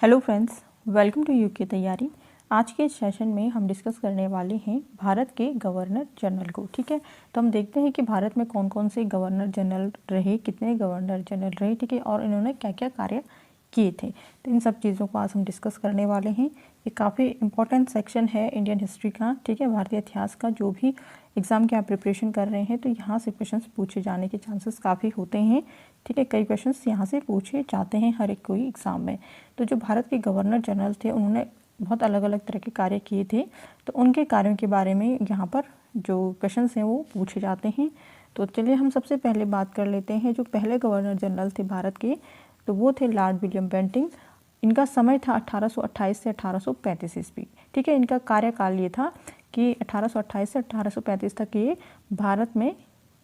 Hello friends, welcome to UK तैयारी। आज के सेशन में हम डिस्कस करने वाले हैं भारत के गवर्नर जनरल को। ठीक है, तो हम देखते हैं कि भारत में कौन कौन से गवर्नर जनरल रहे, कितने गवर्नर जनरल रहे, ठीक है, और इन्होंने क्या क्या कार्य किए थे। तो इन सब चीज़ों को आज हम डिस्कस करने वाले हैं। ये काफ़ी इंपॉर्टेंट सेक्शन है इंडियन हिस्ट्री का, ठीक है, भारतीय इतिहास का। जो भी एग्ज़ाम की आप प्रिपरेशन कर रहे हैं तो यहाँ से क्वेश्चंस पूछे जाने के चांसेस काफ़ी होते हैं, ठीक है। कई क्वेश्चंस यहाँ से पूछे जाते हैं हर एक कोई एग्ज़ाम में। तो जो भारत के गवर्नर जनरल थे उन्होंने बहुत अलग अलग तरह के कार्य किए थे, तो उनके कार्यों के बारे में यहाँ पर जो क्वेश्चंस हैं वो पूछे जाते हैं। तो चलिए हम सबसे पहले बात कर लेते हैं। जो पहले गवर्नर जनरल थे भारत के, तो वो थे लॉर्ड विलियम बेंटिंक। इनका समय था 1828 से 1835 ईस्वी, ठीक है। इनका कार्यकाल ये था कि 1828 से 1835 तक ये भारत में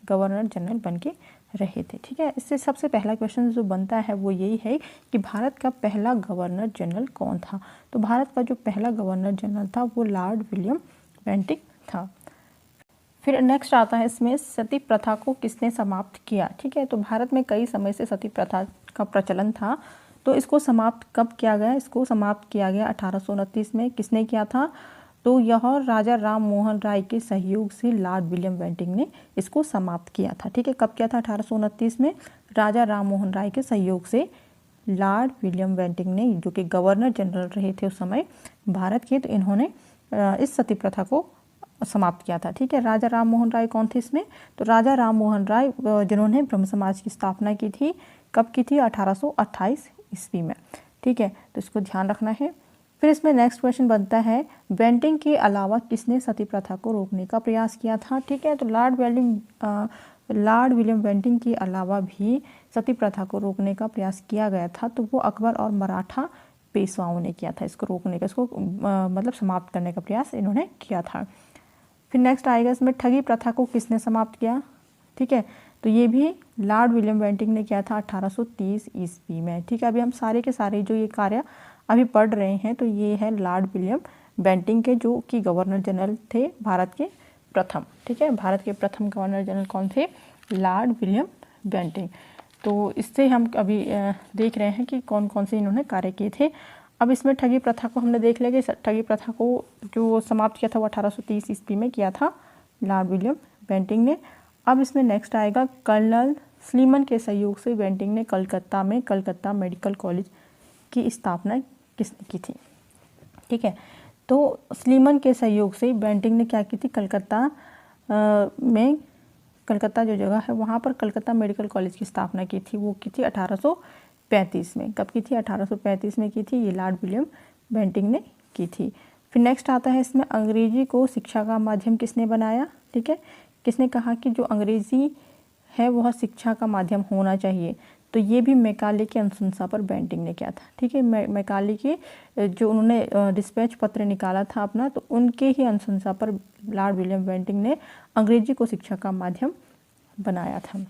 गवर्नर जनरल बन के रहे थे, ठीक है। इससे सबसे पहला क्वेश्चन जो बनता है वो यही है कि भारत का पहला गवर्नर जनरल कौन था। तो भारत का जो पहला गवर्नर जनरल था वो लॉर्ड विलियम बेंटिक था। फिर नेक्स्ट आता है इसमें सती प्रथा को किसने समाप्त किया, ठीक है। तो भारत में कई समय से सती प्रथा का प्रचलन था, तो इसको समाप्त कब किया गया? इसको समाप्त किया गया 1829 में। किसने किया था? तो यह राजा राम मोहन राय के सहयोग से लॉर्ड विलियम बेंटिक ने इसको समाप्त किया था, ठीक है। कब किया था? 1829 में राजा राम मोहन राय के सहयोग से लॉर्ड विलियम बेंटिक ने, जो कि गवर्नर जनरल रहे थे उस समय भारत के, तो इन्होंने इस सती प्रथा को समाप्त किया था, ठीक है। राजा राम मोहन राय कौन थे इसमें? तो राजा राम मोहन राय जिन्होंने ब्रह्म समाज की स्थापना की थी। कब की थी? 1828 ईस्वी में, ठीक है। तो इसको ध्यान रखना है। फिर इसमें नेक्स्ट क्वेश्चन बनता है बेंटिक के अलावा किसने सती प्रथा को रोकने का प्रयास किया था, ठीक है। तो लॉर्ड विलियम बेंटिक के अलावा भी सती प्रथा को रोकने का प्रयास किया गया था, तो वो अकबर और मराठा पेशवाओं ने किया था इसको रोकने का, इसको मतलब समाप्त करने का प्रयास इन्होंने किया था। फिर नेक्स्ट आएगा इसमें ठगी प्रथा को किसने समाप्त किया, ठीक है। तो ये भी लॉर्ड विलियम बेंटिक ने किया था 1830 ईस्वी में, ठीक है। अभी हम सारे के सारे जो ये कार्य अभी पढ़ रहे हैं तो ये है लॉर्ड विलियम बेंटिक के, जो कि गवर्नर जनरल थे भारत के प्रथम, ठीक है। भारत के प्रथम गवर्नर जनरल कौन थे? Lord William Bentinck. तो इससे हम अभी देख रहे हैं कि कौन कौन से इन्होंने कार्य किए थे। अब इसमें ठगी प्रथा को हमने देख लिया कि ठगी प्रथा को जो समाप्त किया था वो 1830 ईस्वी में किया था लॉर्ड विलियम बेंटिक ने। अब इसमें नेक्स्ट आएगा कर्नल स्लीमन के सहयोग से बेंटिक ने कलकत्ता में कलकत्ता मेडिकल कॉलेज की स्थापना किसने की थी, ठीक है। तो स्लीमन के सहयोग से बेंटिक ने क्या की थी? कलकत्ता जो जगह है वहाँ पर कलकत्ता मेडिकल कॉलेज की स्थापना की थी। वो की थी 1835 में। कब की थी? 1835 में की थी। ये लॉर्ड विलियम बेंटिक ने की थी। फिर नेक्स्ट आता है इसमें अंग्रेजी को शिक्षा का माध्यम किसने बनाया, ठीक है। किसने कहा कि जो अंग्रेजी है वह शिक्षा का माध्यम होना चाहिए? तो ये भी मैकाले की अनुशंसा पर बेंटिक ने किया था, ठीक है। मैकाले के जो उन्होंने डिस्पैच पत्र निकाला था अपना, तो उनके ही अनुशंसा पर लॉर्ड विलियम बेंटिक ने अंग्रेजी को शिक्षा का माध्यम बनाया था।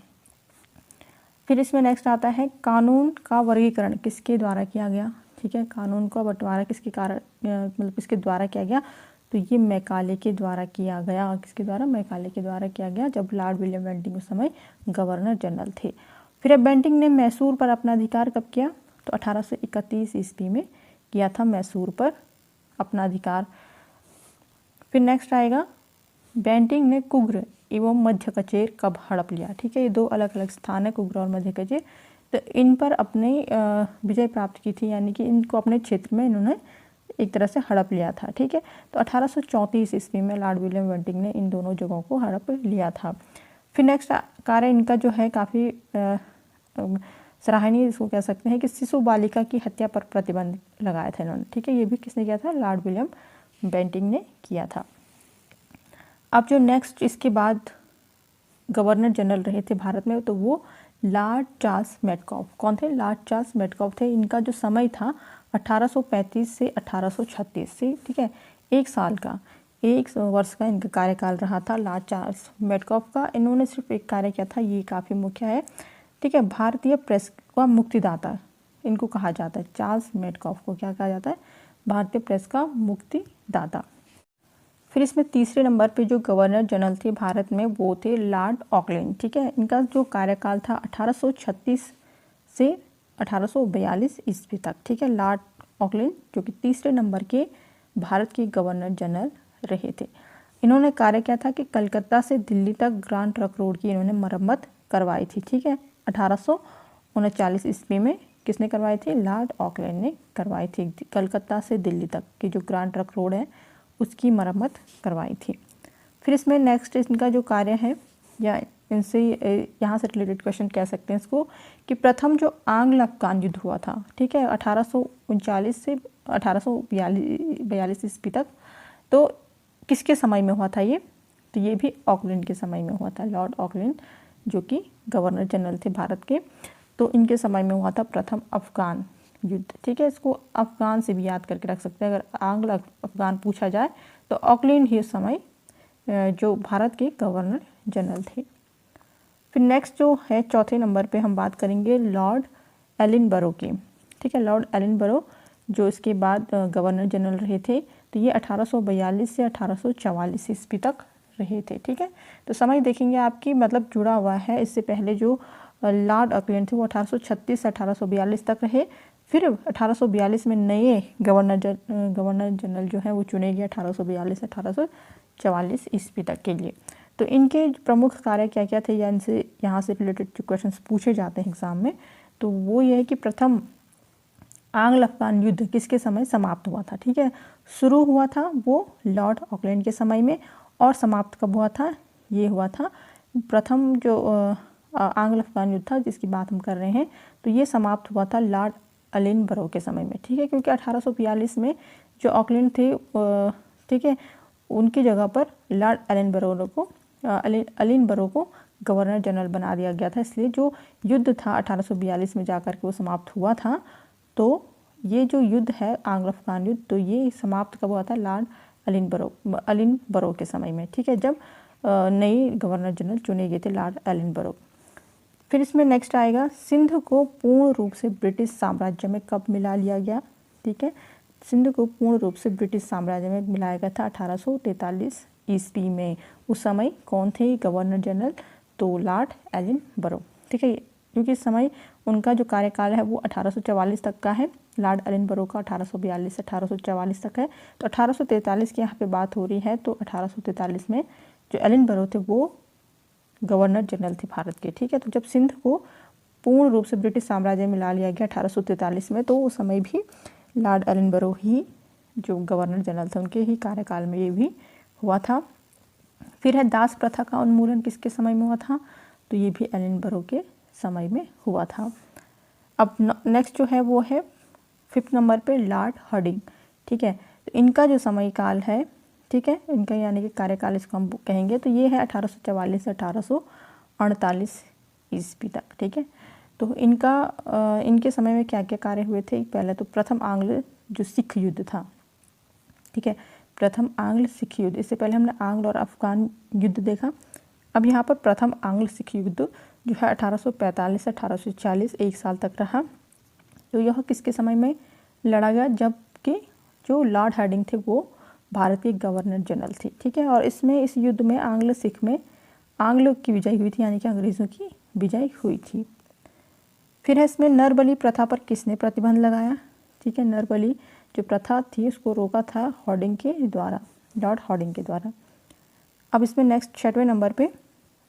फिर इसमें नेक्स्ट आता है कानून का वर्गीकरण किसके द्वारा किया गया, ठीक है। कानून का बंटवारा किसके द्वारा किया गया? तो ये मैकाले के द्वारा किया गया। किसके द्वारा? मैकाले के द्वारा किया गया, जब लॉर्ड विलियम बेंटिक उस समय गवर्नर जनरल थे। फिर अब बेंटिक ने मैसूर पर अपना अधिकार कब किया? तो 1831 ईस्वी में किया था मैसूर पर अपना अधिकार। फिर नेक्स्ट आएगा बेंटिक ने कुग्र एवं मध्य कचेर कब हड़प लिया, ठीक है। ये दो अलग अलग स्थान है, कुग्र और मध्य कचेर। तो इन पर अपने विजय प्राप्त की थी, यानी कि इनको अपने क्षेत्र में इन्होंने एक तरह से हड़प लिया था, ठीक है। तो 1834 ईस्वी में लॉर्ड विलियम बेंटिक ने इन दोनों जगहों को हड़प लिया था। फिर नेक्स्ट कार्य इनका जो है काफ़ी सराहनीय, इसको कह सकते हैं कि शिशु बालिका की हत्या पर प्रतिबंध लगाया था इन्होंने, ठीक है। ये भी किसने किया था? लॉर्ड विलियम बेंटिक ने किया था। अब जो नेक्स्ट इसके बाद गवर्नर जनरल रहे थे भारत में, तो वो लॉर्ड चार्ल्स मेटकॉफ। कौन थे? लॉर्ड चार्ल्स मेटकॉफ थे। इनका जो समय था 1835 से 1836 से, ठीक है, एक वर्ष का इनका कार्यकाल रहा था लॉर्ड चार्ल्स मेटकॉफ का। इन्होंने सिर्फ एक कार्य किया था, ये काफ़ी मुख्य है, ठीक है। भारतीय प्रेस का मुक्तिदाता इनको कहा जाता है। चार्ल्स मेटकॉफ को क्या कहा जाता है? भारतीय प्रेस का मुक्तिदाता। फिर इसमें तीसरे नंबर पे जो गवर्नर जनरल थे भारत में वो थे लॉर्ड ऑकलैंड, ठीक है। इनका जो कार्यकाल था 1836 से 1842 ईस्वी तक, ठीक है। लॉर्ड ऑकलैंड जो कि तीसरे नंबर के भारत के गवर्नर जनरल रहे थे। इन्होंने कार्य किया था कि कलकत्ता से दिल्ली तक ग्रांड ट्रंक रोड की इन्होंने मरम्मत करवाई थी। ठीक है, 1839 ईस्वी में किसने करवाई थी? लॉर्ड ऑकलैंड ने करवाई थी। कलकत्ता से दिल्ली तक की जो ग्रांड ट्रंक रोड है उसकी मरम्मत करवाई थी। फिर इसमें नेक्स्ट इनका जो कार्य है, या इनसे यहाँ से रिलेटेड क्वेश्चन कह सकते हैं इसको, कि प्रथम जो आंग्ल अफगान युद्ध हुआ था, ठीक है, 1839 से 1842 ईस्वी तक, तो किसके समय में हुआ था ये? तो ये भी ऑकलैंड के समय में हुआ था। लॉर्ड ऑकलैंड जो कि गवर्नर जनरल थे भारत के, तो इनके समय में हुआ था प्रथम अफगान युद्ध। ठीक है, इसको अफगान से भी याद करके रख सकते हैं। अगर आंग्ल अफगान पूछा जाए तो ऑकलैंड ही उस समय जो भारत के गवर्नर जनरल थे। फिर नेक्स्ट जो है चौथे नंबर पे हम बात करेंगे लॉर्ड एलिनबरो की। ठीक है, लॉर्ड एलिनबरो जो इसके बाद गवर्नर जनरल रहे थे, तो ये 1842 से 1844 ईस्वी तक रहे थे। ठीक है, तो समय देखेंगे आपकी मतलब जुड़ा हुआ है। इससे पहले जो लॉर्ड ऑकलैंड थे वो 1836 से 1842 तक रहे। फिर 1842 में नए गवर्नर जनरल जो है वो चुने गए 1842 से 1844 ईस्वी तक के लिए। तो इनके प्रमुख कार्य क्या क्या थे, या इनसे यहाँ से रिलेटेड जो क्वेश्चंस पूछे जाते हैं एग्जाम में, तो वो ये है कि प्रथम आंग्ल अफगान युद्ध किसके समय समाप्त हुआ था? ठीक है, शुरू हुआ था वो लॉर्ड ऑकलैंड के समय में, और समाप्त कब हुआ था? ये हुआ था प्रथम जो आंग्ल अफगान युद्ध था जिसकी बात हम कर रहे हैं, तो ये समाप्त हुआ था लॉर्ड एलिनबरो के समय में। ठीक है, क्योंकि 1842 में जो ऑकलैंड थे, ठीक है, उनकी जगह पर लॉर्ड एलिनबरो को गवर्नर जनरल बना दिया गया था। इसलिए जो युद्ध था 1842 में जाकर के वो समाप्त हुआ था। तो ये जो युद्ध है आंग्ल अफगान युद्ध, तो ये समाप्त कब हुआ था? लॉर्ड एलिनबरो के समय में। ठीक है, जब नए गवर्नर जनरल चुने गए थे लॉर्ड एलिनबरो। फिर इसमें नेक्स्ट आएगा सिंध को पूर्ण रूप से ब्रिटिश साम्राज्य में कब मिला लिया गया? ठीक है, सिंध को पूर्ण रूप से ब्रिटिश साम्राज्य में मिलाया गया था 1843 ईस्वी में। उस समय कौन थे गवर्नर जनरल? तो लॉर्ड एलिनबरो। ठीक है, क्योंकि इस समय उनका जो कार्यकाल है वो 1844 तक का है, लॉर्ड एलिनबरो का 1842 से 1844 तक है। तो 1843 की यहाँ पे बात हो रही है, तो 1843 में जो एलिनबरो थे वो गवर्नर जनरल थे भारत के। ठीक है, तो जब सिंध को पूर्ण रूप से ब्रिटिश साम्राज्य में ला लिया गया 1843 में, तो उस समय भी लॉर्ड एलिनबरो ही जो गवर्नर जनरल थे उनके ही कार्यकाल में ये भी हुआ था। फिर है दास प्रथा का उन्मूलन किसके समय में हुआ था? तो ये भी एलिनबरो के समय में हुआ था। अब नेक्स्ट जो है वो है 5th नंबर पे लॉर्ड हार्डिंग। ठीक है, तो इनका जो समय काल है, ठीक है, इनका यानी कि कार्यकाल इसको हम कहेंगे, तो ये है 1844 से 1848 ईस्वी तक। ठीक है, तो इनके समय में क्या क्या कार्य हुए थे? पहले तो प्रथम आंग्ल जो सिख युद्ध था। ठीक है, प्रथम आंग्ल सिख युद्ध, इससे पहले हमने आंग्ल और अफगान युद्ध देखा। अब यहाँ पर प्रथम आंग्ल सिख युद्ध जो है 1845 से 1840 एक साल तक रहा। तो यह किसके समय में लड़ा गया? जबकि जो लॉर्ड हार्डिंग थे वो भारत के गवर्नर जनरल थे। ठीक है, और इस युद्ध में आंग्ल सिख में आंग्लों की विजय हुई थी, यानी कि अंग्रेज़ों की विजय हुई थी। फिर है इसमें नरबली प्रथा पर किसने प्रतिबंध लगाया? ठीक है, नरबली जो प्रथा थी उसको रोका था हार्डिंग के द्वारा, लॉर्ड हार्डिंग के द्वारा। अब इसमें नेक्स्ट 6वें नंबर पे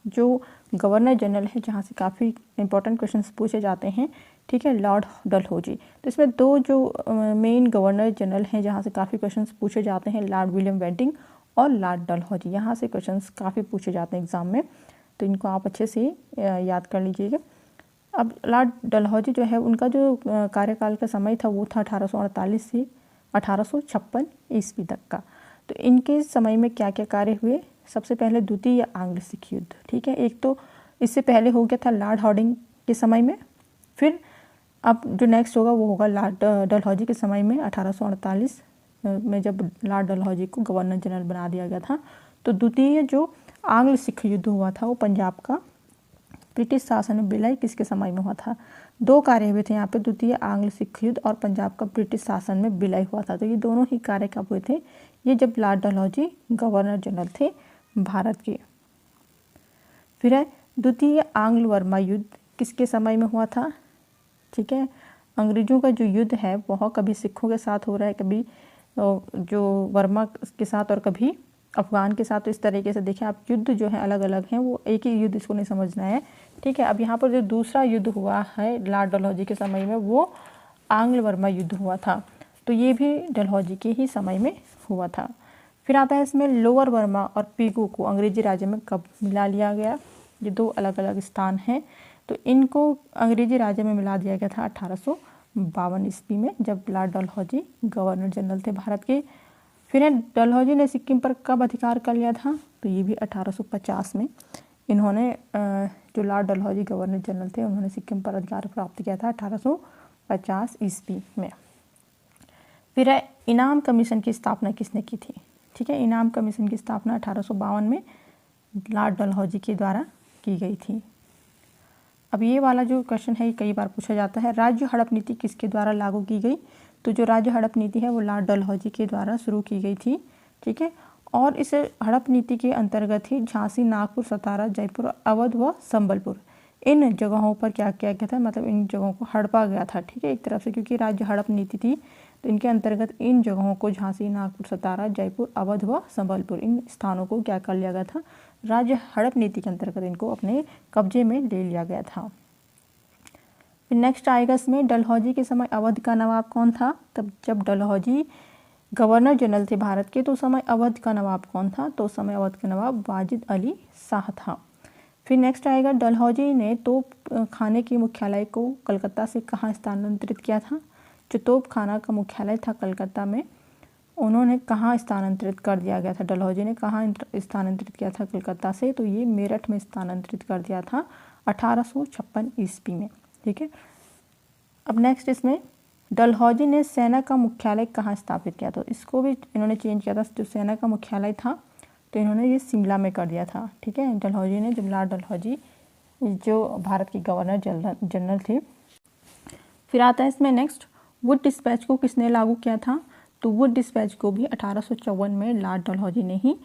जो गवर्नर जनरल है, जहाँ से काफ़ी इंपॉर्टेंट क्वेश्चंस पूछे जाते हैं, ठीक है, लॉर्ड डलहौजी। तो इसमें दो जो मेन गवर्नर जनरल हैं जहाँ से काफ़ी क्वेश्चंस पूछे जाते हैं, लॉर्ड विलियम बेंटिंग और लॉर्ड डलहौजी। यहाँ से क्वेश्चंस काफ़ी पूछे जाते हैं एग्ज़ाम में, तो इनको आप अच्छे से याद कर लीजिएगा। अब लॉर्ड डलहौजी जो है उनका जो कार्यकाल का समय था वो था 1848 से 1856 ईस्वी तक का। तो इनके समय में क्या क्या कार्य हुए? सबसे पहले द्वितीय आंग्ल सिख युद्ध। ठीक है, एक तो इससे पहले हो गया था लॉर्ड हार्डिंग के समय में। फिर अब जो नेक्स्ट होगा वो होगा लॉर्ड डलहौजी के समय में 1848 में, जब लॉर्ड डलहौजी को गवर्नर जनरल बना दिया गया था। तो द्वितीय जो आंग्ल सिख युद्ध हुआ था वो पंजाब का ब्रिटिश शासन में विलय किसके समय में हुआ था? दो कार्य हुए थे यहाँ पे, द्वितीय आंग्ल सिख युद्ध और पंजाब का ब्रिटिश शासन में विलय हुआ था। तो ये दोनों ही कार्य कब हुए थे? ये जब लॉर्ड डलहौजी गवर्नर जनरल थे भारत के। फिर है द्वितीय आंग्ल वर्मा युद्ध किसके समय में हुआ था? ठीक है, अंग्रेज़ों का जो युद्ध है वह कभी सिखों के साथ हो रहा है, कभी जो वर्मा के साथ और कभी अफ़गान के साथ। तो इस तरीके से देखिए आप, युद्ध जो है अलग अलग हैं, वो एक ही युद्ध इसको नहीं समझना है, ठीक है। अब यहाँ पर जो दूसरा युद्ध हुआ है लॉर्ड डलहौजी के समय में, वो आंग्ल वर्मा युद्ध हुआ था। तो ये भी डलहौजी के ही समय में हुआ था। फिर आता है इसमें लोअर बर्मा और पीगू को अंग्रेजी राज्य में कब मिला लिया गया। ये दो अलग अलग स्थान हैं, तो इनको अंग्रेजी राज्य में मिला दिया गया था 1852 ईस्वी में, जब लॉर्ड डलहौजी गवर्नर जनरल थे भारत के। फिर डलहौजी ने सिक्किम पर कब अधिकार कर लिया था, तो ये भी 1850 में इन्होंने, जो लॉर्ड डलहौजी गवर्नर जनरल थे, उन्होंने सिक्किम पर अधिकार प्राप्त किया था 1850 ईस्वी में। फिर है इनाम कमीशन की स्थापना किसने की थी, ठीक है। इनाम कमीशन की स्थापना 1852 में लॉर्ड डलहौजी के द्वारा की गई थी। अब ये वाला जो क्वेश्चन है ये कई बार पूछा जाता है, राज्य हड़प नीति किसके द्वारा लागू की गई। तो जो राज्य हड़प नीति है वो लॉर्ड डलहौजी के द्वारा शुरू की गई थी, ठीक है। और इस हड़प नीति के अंतर्गत ही झांसी, नागपुर, सतारा, जयपुर, अवध व संबलपुर, इन जगहों पर क्या किया गया था, मतलब इन जगहों को हड़पा गया था, ठीक है, एक तरफ से, क्योंकि राज्य हड़प नीति थी। तो इनके अंतर्गत इन जगहों को, झांसी, नागपुर, सतारा, जयपुर, अवध व संबलपुर, इन स्थानों को क्या कर लिया गया था, राज्य हड़प नीति के अंतर्गत इनको अपने कब्जे में ले लिया गया था। फिर नेक्स्ट आएगा इसमें, डलहौजी के समय अवध का नवाब कौन था। तब जब डलहौजी गवर्नर जनरल थे भारत के, तो उस समय अवध का नवाब कौन था, तो उस समय अवध का नवाब वाजिद अली शाह था। फिर नेक्स्ट आएगा, डलहौजी ने तोप खाने के मुख्यालय को कलकत्ता से कहाँ स्थानांतरित किया था। जो तोप खाना का मुख्यालय था कलकत्ता में, उन्होंने कहाँ स्थानांतरित कर दिया गया था, डलहौजी ने कहाँ स्थानांतरित किया था कलकत्ता से, तो ये मेरठ में स्थानांतरित कर दिया था 1856 ईस्वी में, ठीक है। अब नेक्स्ट इसमें, डलहौजी ने सेना का मुख्यालय कहाँ स्थापित किया, तो इसको भी इन्होंने चेंज किया था। जो सेना का मुख्यालय था तो इन्होंने ये शिमला में कर दिया था, ठीक है, डलहौजी ने, जब लॉर्ड डलहौजी जो भारत के गवर्नर जनरल थे। फिर आता है इसमें नेक्स्ट, वुड डिस्पैच को किसने लागू किया था। तो वुड डिस्पैच को भी 1854 में लॉर्ड डलहौजी ने ही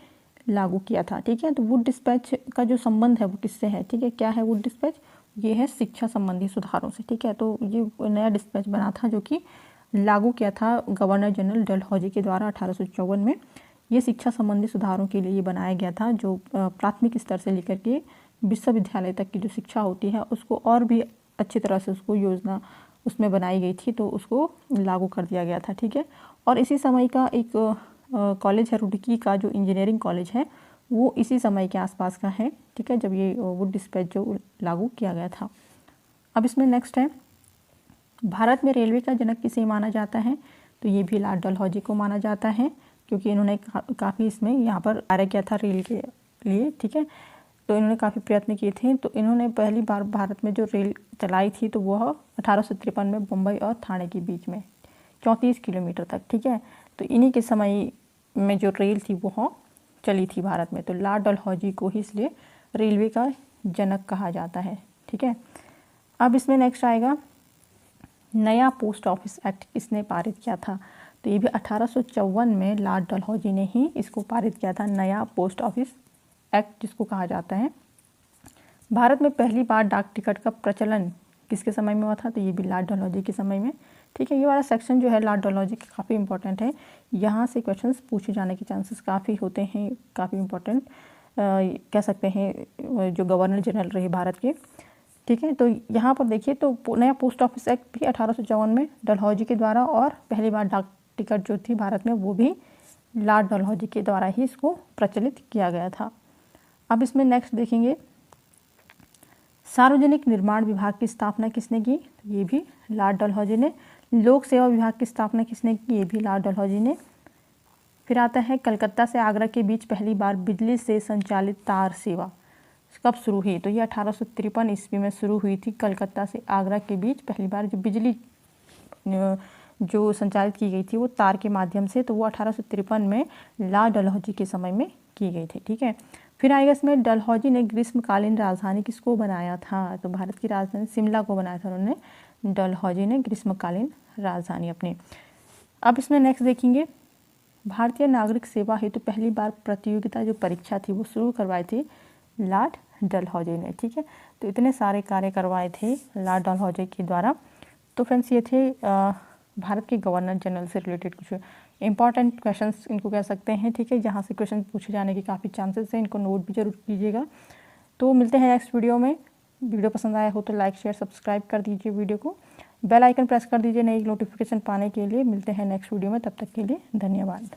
लागू किया था, ठीक है। तो वुड डिस्पैच का जो संबंध है वो किससे है, ठीक है, क्या है वुड डिस्पैच, ये है शिक्षा संबंधी सुधारों से, ठीक है। तो ये नया डिस्पैच बना था जो कि लागू किया था गवर्नर जनरल डलहौजी के द्वारा 1854 में। ये शिक्षा संबंधी सुधारों के लिए ये बनाया गया था, जो प्राथमिक स्तर से लेकर के विश्वविद्यालय तक की जो शिक्षा होती है उसको और भी अच्छी तरह से उसको योजना उसमें बनाई गई थी, तो उसको लागू कर दिया गया था, ठीक है। और इसी समय का एक कॉलेज है रुड़की का, जो इंजीनियरिंग कॉलेज है, वो इसी समय के आसपास का है, ठीक है, जब ये वुड डिस्पैच जो लागू किया गया था। अब इसमें नेक्स्ट है, भारत में रेलवे का जनक किसे माना जाता है। तो ये भी लॉर्ड डलहौजी को माना जाता है, क्योंकि इन्होंने काफ़ी इसमें यहाँ पर कार्य किया था रेल के लिए, ठीक है। तो इन्होंने काफ़ी प्रयत्न किए थे। तो इन्होंने पहली बार भारत में जो रेल चलाई थी तो वह 1853 में मुंबई और ठाणे के बीच में 34 किलोमीटर तक, ठीक है। तो इन्हीं के समय में जो रेल थी वह चली थी भारत में। तो लॉर्ड डलहौजी को ही इसलिए रेलवे का जनक कहा जाता है, ठीक है। अब इसमें नेक्स्ट आएगा, नया पोस्ट ऑफिस एक्ट किसने पारित किया था। तो ये भी 1854 में लॉर्ड डलहौजी ने ही इसको पारित किया था, नया पोस्ट ऑफिस एक्ट जिसको कहा जाता है। भारत में पहली बार डाक टिकट का प्रचलन किसके समय में हुआ था। तो ये भी लॉर्ड डलहौजी के समय में, ठीक है। ये वाला सेक्शन जो है लॉर्ड डलहौजी का काफ़ी इंपॉर्टेंट है, यहाँ से क्वेश्चंस पूछे जाने के चांसेस काफ़ी होते हैं, काफ़ी इंपॉर्टेंट कह सकते हैं जो गवर्नर जनरल रहे भारत के, ठीक है। तो यहाँ पर देखिए, तो नया पोस्ट ऑफिस एक्ट भी 1854 में डलहौजी के द्वारा, और पहली बार डाक टिकट जो थी भारत में वो भी लॉर्ड डलहौजी के द्वारा ही इसको प्रचलित किया गया था। अब इसमें नेक्स्ट देखेंगे, सार्वजनिक निर्माण विभाग की स्थापना किसने की। तो ये भी लॉर्ड डलहौजी ने। लोक सेवा विभाग की स्थापना किसने की, ये भी लॉर्ड डलहौजी ने। फिर आता है, कलकत्ता से आगरा के बीच पहली बार बिजली से संचालित तार सेवा कब शुरू हुई। तो ये 1853 ईस्वी में शुरू हुई थी। कलकत्ता से आगरा के बीच पहली बार जो बिजली जो संचालित की गई थी वो तार के माध्यम से, तो वो 1853 में लॉर्ड डलहौजी के समय में की गई थी, ठीक है। फिर आएगा इसमें, डलहौजी ने ग्रीष्मकालीन राजधानी किसको बनाया था। तो भारत की राजधानी शिमला को बनाया था उन्होंने, डलहौजी ने ग्रीष्मकालीन राजधानी अपनी। अब इसमें नेक्स्ट देखेंगे, भारतीय नागरिक सेवा हेतु पहली बार प्रतियोगिता जो परीक्षा थी वो शुरू करवाई थी लॉर्ड डलहौजी ने, ठीक है। तो इतने सारे कार्य करवाए थे लॉर्ड डलहौजी के द्वारा। तो फ्रेंड्स ये थे भारत के गवर्नर जनरल से रिलेटेड कुछ इंपॉर्टेंट क्वेश्चंस इनको कह सकते हैं, ठीक है, जहाँ से क्वेश्चन पूछे जाने के काफ़ी चांसेस हैं। इनको नोट भी जरूर कीजिएगा। तो मिलते हैं नेक्स्ट वीडियो में। वीडियो पसंद आया हो तो लाइक शेयर सब्सक्राइब कर दीजिए वीडियो को, बेल आइकन प्रेस कर दीजिए नई नोटिफिकेशन पाने के लिए। मिलते हैं नेक्स्ट वीडियो में, तब तक के लिए धन्यवाद।